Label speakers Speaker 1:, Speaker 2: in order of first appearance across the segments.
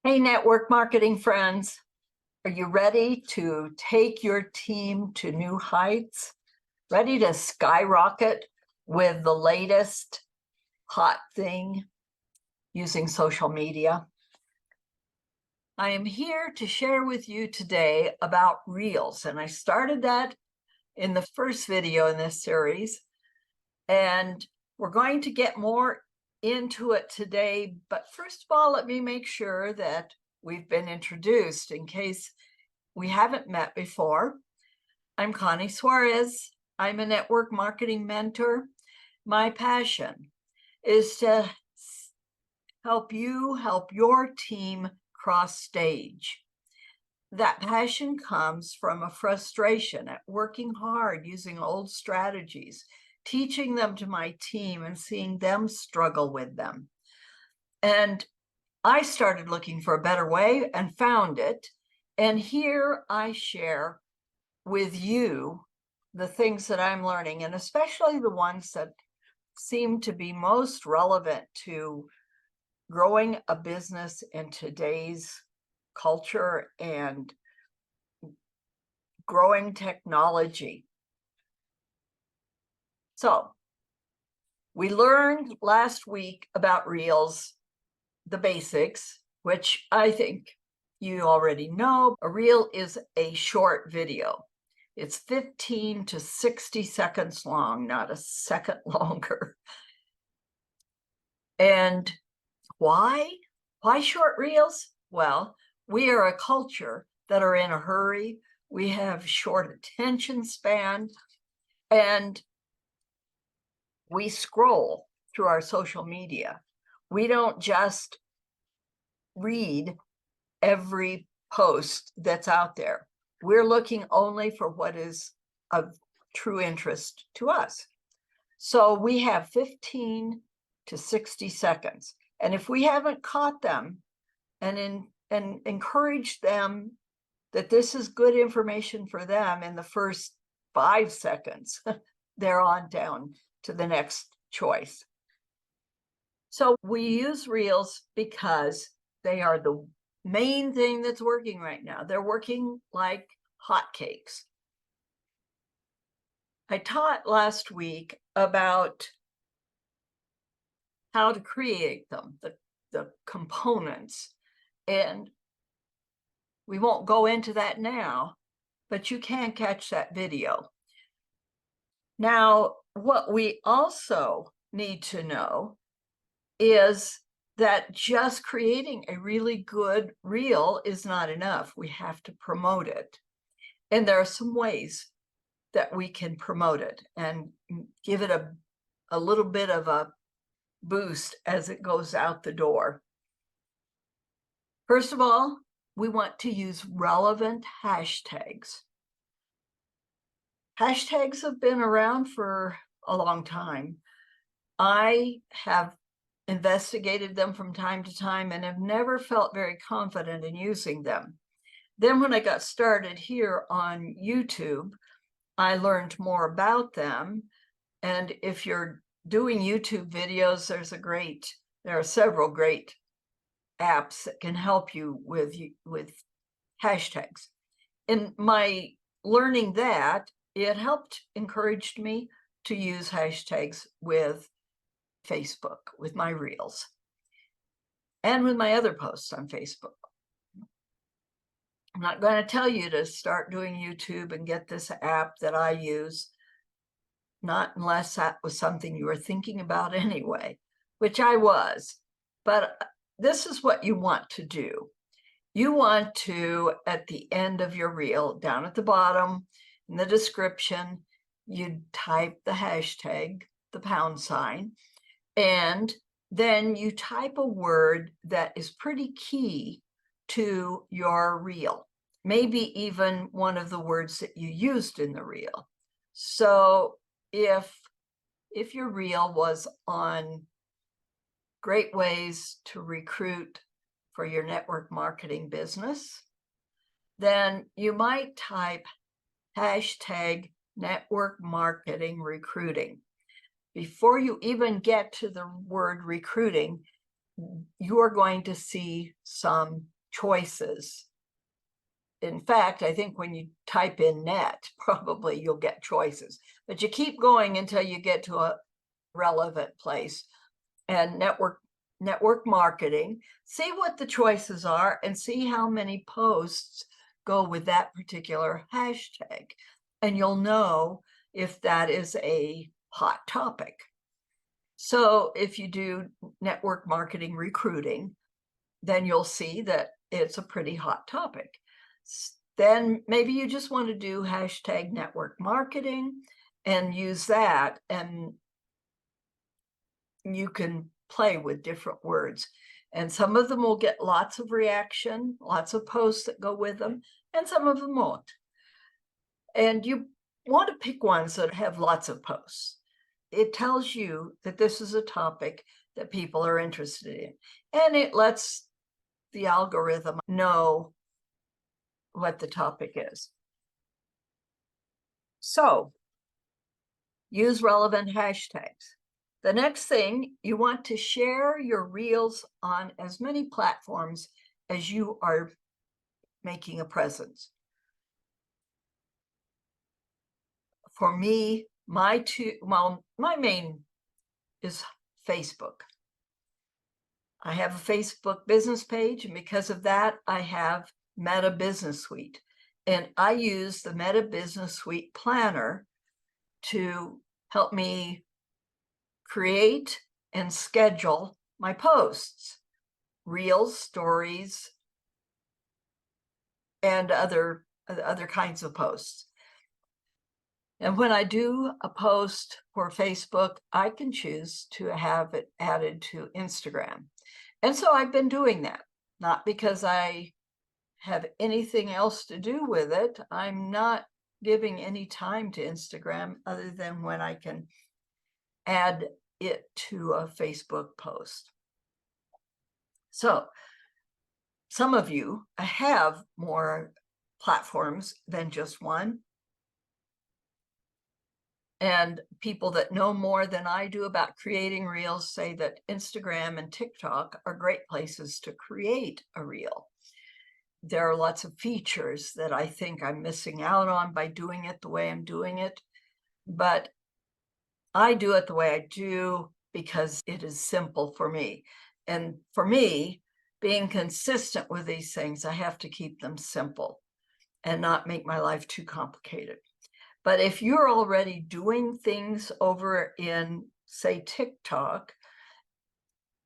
Speaker 1: Hey, network marketing friends, are you ready to take your team to new heights? Ready to skyrocket with the latest hot thing using social media? I am here to share with you today about Reels, and I started that in the first video in this series, and we're going to get more into it today. But first of all, let me make sure that we've been introduced in case we haven't met before. I'm Connie Suarez. I'm a network marketing mentor. My passion is to help you help your team cross stage. That passion comes from a frustration at working hard using old strategies, teaching them to my team and seeing them struggle with them. And I started looking for a better way and found it. And here I share with you the things that I'm learning, and especially the ones that seem to be most relevant to growing a business in today's culture and growing technology. So we learned last week about Reels, the basics, which I think you already know. A Reel is a short video. It's 15 to 60 seconds long, not a second longer. And why? Why short Reels? Well, we are a culture that are in a hurry. We have short attention span, and we scroll through our social media. We don't just read every post that's out there. We're looking only for what is of true interest to us. So we have 15 to 60 seconds. And if we haven't caught them and encouraged them that this is good information for them in the first 5 seconds, they're on down to the next choice. So we use Reels because they are the main thing that's working right now. They're working like hotcakes. I taught last week about how to create them, the components, and we won't go into that now, but you can catch that video. Now, what we also need to know is that just creating a really good reel is not enough. We have to promote it. And there are some ways that we can promote it and give it a little bit of a boost as it goes out the door. First of all, we want to use relevant hashtags. Hashtags have been around for a long time. I have investigated them from time to time and have never felt very confident in using them. Then when I got started here on YouTube, I learned more about them. And if you're doing YouTube videos, there are several great apps that can help you with hashtags. In my learning that, it encouraged me to use hashtags with Facebook, with my Reels, and with my other posts on Facebook. I'm not going to tell you to start doing YouTube and get this app that I use, not unless that was something you were thinking about anyway, which I was. But this is what you want to do. You want to, at the end of your reel, down at the bottom, in the description, you type the hashtag, the #, and then you type a word that is pretty key to your reel, maybe even one of the words that you used in the reel. So if your reel was on great ways to recruit for your network marketing business, then you might type hashtag network marketing recruiting. Before you even get to the word recruiting, you're going to see some choices. In fact, I think when you type in net, probably you'll get choices, but you keep going until you get to a relevant place. And network marketing, see what the choices are and see how many posts go with that particular hashtag. And you'll know if that is a hot topic. So if you do network marketing recruiting, then you'll see that it's a pretty hot topic. Then maybe you just want to do hashtag network marketing and use that, and you can play with different words. And some of them will get lots of reaction, lots of posts that go with them, and some of them won't. And you want to pick ones that have lots of posts. It tells you that this is a topic that people are interested in, and it lets the algorithm know what the topic is. So use relevant hashtags. The next thing, you want to share your reels on as many platforms as you are making a presence. For me, my main is Facebook. I have a Facebook business page, and because of that, I have Meta Business Suite. And I use the Meta Business Suite planner to help me create and schedule my posts, reels, stories, and other kinds of posts. And when I do a post for Facebook, I can choose to have it added to Instagram. And so I've been doing that, not because I have anything else to do with it. I'm not giving any time to Instagram other than when I can add it to a Facebook post. So some of you have more platforms than just one. And people that know more than I do about creating reels say that Instagram and TikTok are great places to create a reel. There are lots of features that I think I'm missing out on by doing it the way I'm doing it. But I do it the way I do because it is simple for me. And for me, being consistent with these things, I have to keep them simple and not make my life too complicated. But if you're already doing things over in, say, TikTok,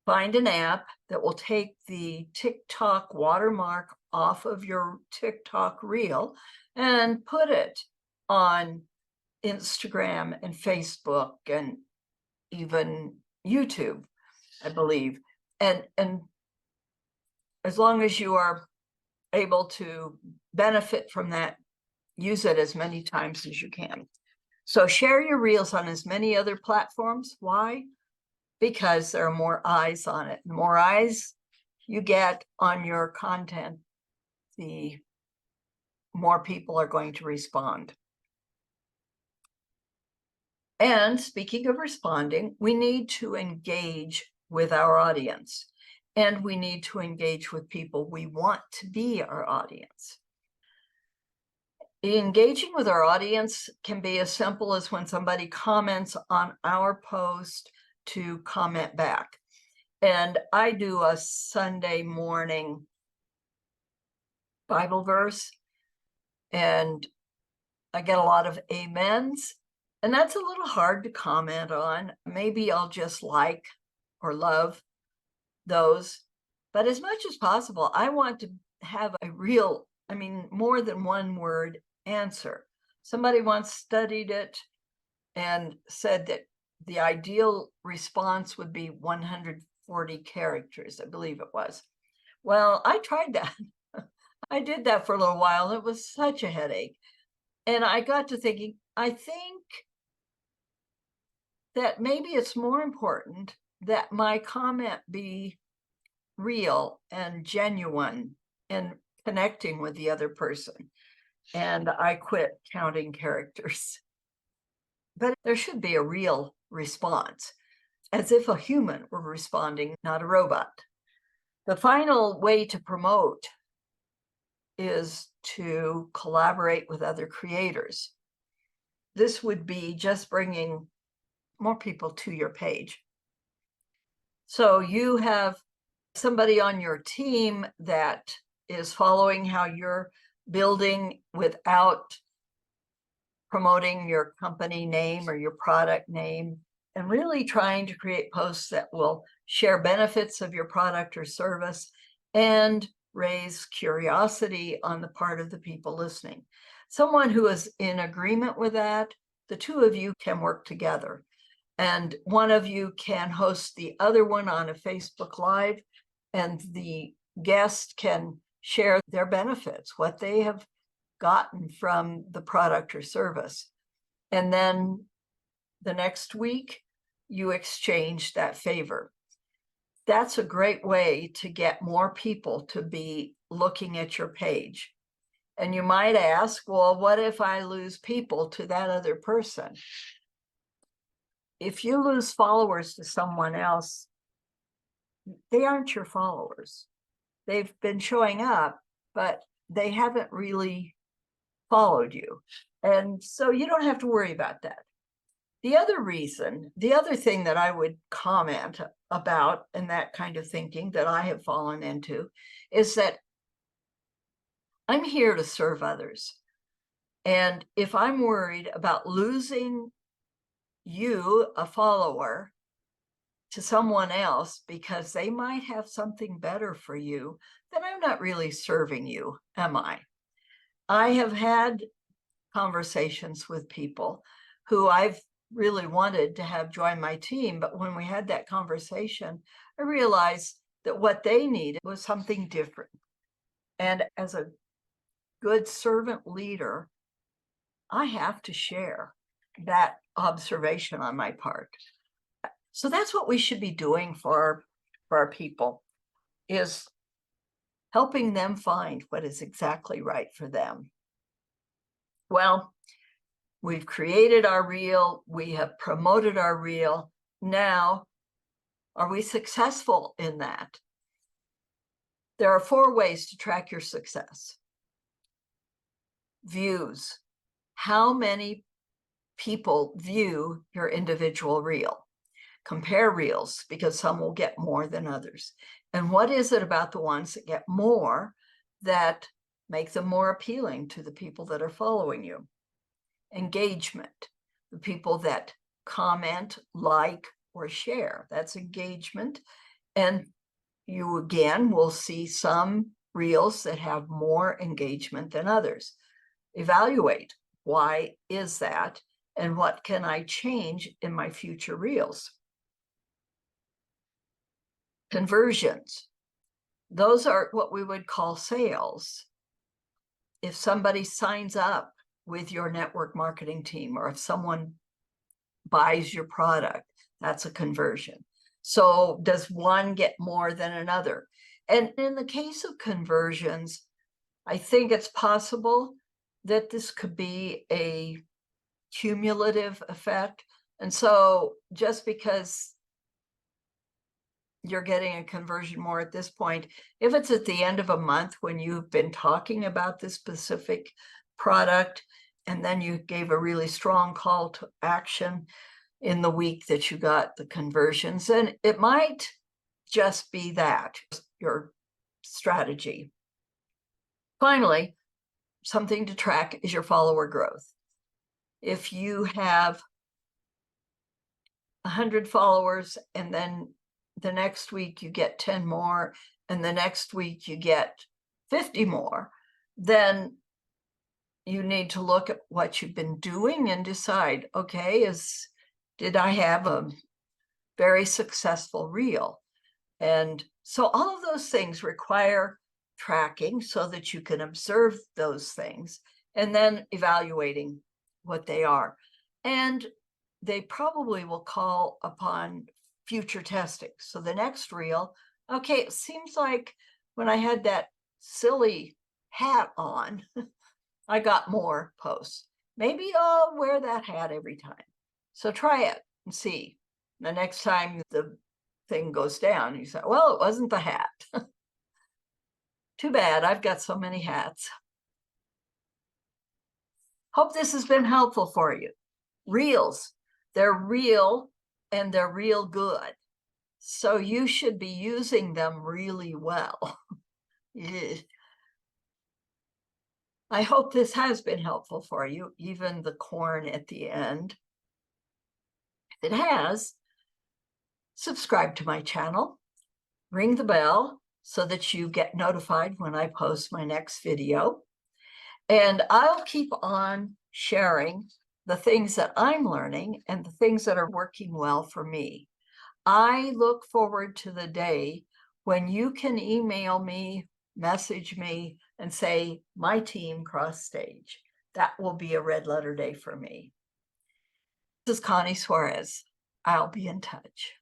Speaker 1: find an app that will take the TikTok watermark off of your TikTok reel and put it on Instagram and Facebook and even YouTube, I believe. And as long as you are able to benefit from that, use it as many times as you can. So share your reels on as many other platforms. Why? Because there are more eyes on it. The more eyes you get on your content, the more people are going to respond. And speaking of responding, we need to engage with our audience, and we need to engage with people we want to be our audience. Engaging with our audience can be as simple as when somebody comments on our post to comment back. And I do a Sunday morning Bible verse, and I get a lot of amens, and that's a little hard to comment on. Maybe I'll just like or love those, but as much as possible, I want to have a real, more than one word answer. Somebody once studied it and said that the ideal response would be 140 characters, I believe it was. Well, I tried that. I did that for a little while. It was such a headache. And I got to thinking, I think that maybe it's more important that my comment be real and genuine and connecting with the other person. And I quit counting characters. But there should be a real response, as if a human were responding, not a robot. The final way to promote is to collaborate with other creators. This would be just bringing more people to your page. So you have somebody on your team that is following how you're building without promoting your company name or your product name, and really trying to create posts that will share benefits of your product or service and raise curiosity on the part of the people listening. Someone who is in agreement with that, the two of you can work together. And one of you can host the other one on a Facebook Live, and the guest can share their benefits, what they have gotten from the product or service. And then the next week, you exchange that favor. That's a great way to get more people to be looking at your page. And you might ask, well, what if I lose people to that other person? If you lose followers to someone else, they aren't your followers. They've been showing up, but they haven't really followed you. And so you don't have to worry about that. The other thing that I would comment about, and that kind of thinking that I have fallen into, is that I'm here to serve others. And if I'm worried about losing you, a follower, to someone else because they might have something better for you, then I'm not really serving you, am I? I have had conversations with people who I've really wanted to have join my team, but when we had that conversation, I realized that what they needed was something different. And as a good servant leader, I have to share that observation on my part. So that's what we should be doing for our people, is helping them find what is exactly right for them. Well, we've created our reel, we have promoted our reel. Now, are we successful in that? There are 4 ways to track your success. Views. How many people view your individual reel? Compare reels, because some will get more than others. And what is it about the ones that get more that make them more appealing to the people that are following you? Engagement. The people that comment, like, or share. That's engagement. And you again will see some reels that have more engagement than others. Evaluate, why is that? And what can I change in my future reels? Conversions. Those are what we would call sales. If somebody signs up with your network marketing team, or if someone buys your product, that's a conversion. So does one get more than another? And in the case of conversions, I think it's possible that this could be a cumulative effect. And so just because you're getting a conversion more at this point, if it's at the end of a month when you've been talking about this specific product, and then you gave a really strong call to action in the week that you got the conversions, then it might just be that, your strategy. Finally, something to track is your follower growth. If you have 100 followers and then the next week you get 10 more, and the next week you get 50 more, then you need to look at what you've been doing and decide, okay, did I have a very successful reel? And so all of those things require tracking so that you can observe those things and then evaluating what they are. And they probably will call upon future testing. So the next reel, okay, it seems like when I had that silly hat on, I got more posts. Maybe I'll wear that hat every time. So try it and see. The next time the thing goes down, you say, well, it wasn't the hat. Too bad, I've got so many hats. Hope this has been helpful for you. Reels, they're real and they're real good. So you should be using them really well. I hope this has been helpful for you, even the corn at the end. If it has, subscribe to my channel, ring the bell so that you get notified when I post my next video. And I'll keep on sharing the things that I'm learning and the things that are working well for me. I look forward to the day when you can email me, message me, and say, my team crossed stage. That will be a red letter day for me. This is Connie Suarez. I'll be in touch.